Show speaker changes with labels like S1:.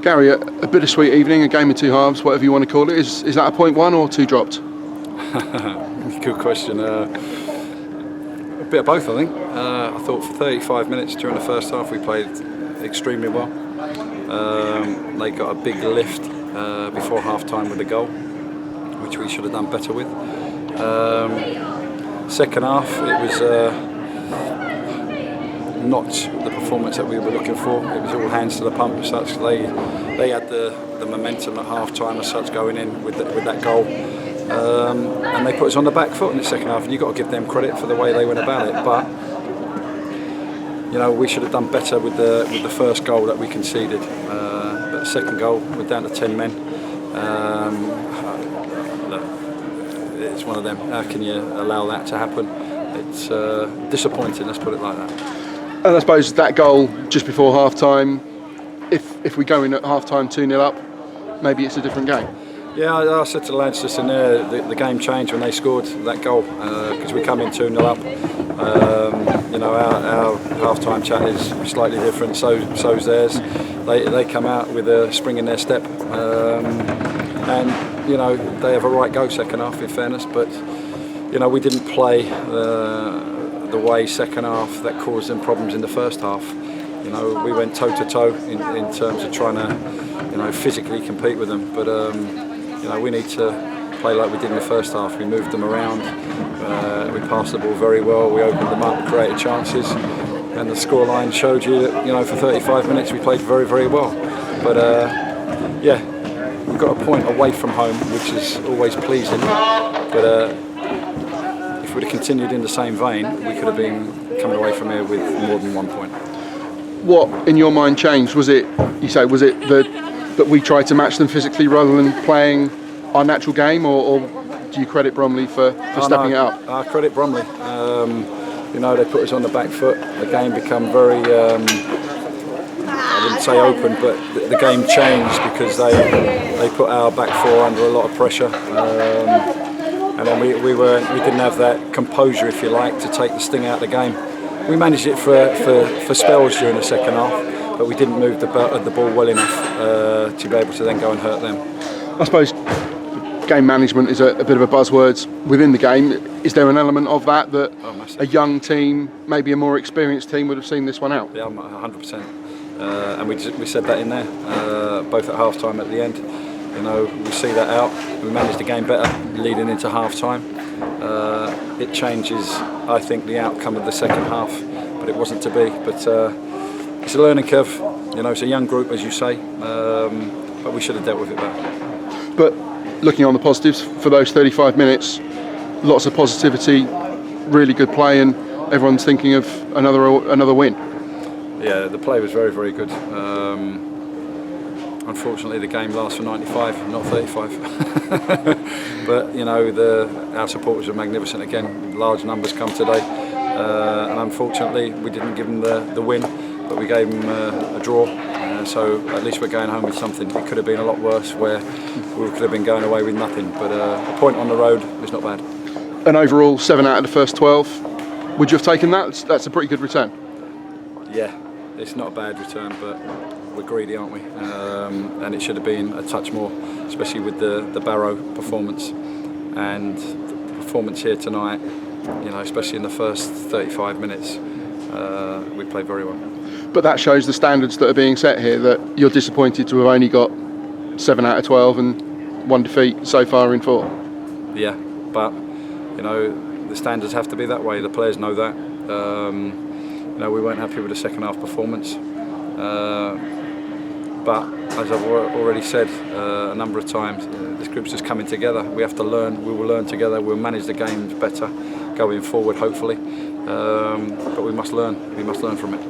S1: Gary, a bittersweet evening, a game of two halves, whatever you want to call it. Is that a point won or two dropped?
S2: Good question. A bit of both, I think. I thought for 35 minutes during the first half we played extremely well. They got a big lift before half-time with a goal, which we should have done better with. Second half, it was not the performance that we were looking for. It was all hands to the pump as such. They had the momentum at half-time as such going in with that goal. And they put us on the back foot in the second half, and you've got to give them credit for the way they went about it. But you know, we should have done better with the first goal that we conceded. But the second goal, we're down to 10 men. Look, it's one of them. How can you allow that to happen? It's disappointing, let's put it like that.
S1: And I suppose that goal just before half-time, if we go in at half-time 2-0 up, maybe it's a different game. Yeah,
S2: I said to the lads just in there, the game changed when they scored that goal, because we come in 2-0 up. You know, our half-time chat is slightly different, so's theirs. They come out with a spring in their step, and you know, they have a right go second half, in fairness, but you know, we didn't play the way second half that caused them problems in the first half. You know, we went toe to toe in terms of trying to, you know, physically compete with them. But you know, we need to play like we did in the first half. We moved them around. We passed the ball very well. We opened them up, created chances, and the scoreline showed you that, you know, for 35 minutes we played very, very well. But yeah, we've got a point away from home, which is always pleasing. But if we'd have continued in the same vein, we could have been coming away from here with more than 1 point.
S1: What, in your mind, changed? Was it that we tried to match them physically rather than playing our natural game, or do you credit Bromley for stepping it up?
S2: I credit Bromley. You know, they put us on the back foot. The game became very, I wouldn't say open, but the game changed because they put our back four under a lot of pressure. And then we didn't have that composure, if you like, to take the sting out of the game. We managed it for spells during the second half, but we didn't move the ball well enough to be able to then go and hurt them.
S1: I suppose game management is a bit of a buzzword within the game. Is there an element of that a young team, maybe a more experienced team, would have seen this one out?
S2: Yeah, 100%. And we said that in there, both at half-time at the end. You know, we see that out. We managed the game better leading into half-time. It changes, I think, the outcome of the second half, but it wasn't to be. But it's a learning curve. You know, it's a young group, as you say, but we should have dealt with it better.
S1: But looking on the positives, for those 35 minutes, lots of positivity, really good play, and everyone's thinking of another win.
S2: Yeah, the play was very, very good. Unfortunately, the game lasts for 95, not 35. But you know, our supporters were magnificent again. Large numbers come today, and unfortunately, we didn't give them the win, but we gave them a draw. So at least we're going home with something. It could have been a lot worse, where we could have been going away with nothing. But a point on the road is not bad.
S1: And overall, 7 out of the first 12. Would you have taken that? That's a pretty good return.
S2: Yeah, it's not a bad return, but we're greedy, aren't we? And it should have been a touch more, especially with the Barrow performance and the performance here tonight. You know, especially in the first 35 minutes, we played very well.
S1: But that shows the standards that are being set here, that you're disappointed to have only got 7 out of 12 and 1 defeat so far in 4.
S2: Yeah, but you know, the standards have to be that way. The players know that. You know, we weren't happy with the second half performance. But as I've already said a number of times, this group's just coming together. We have to learn. We will learn together. We'll manage the games better going forward, hopefully. But we must learn. We must learn from it.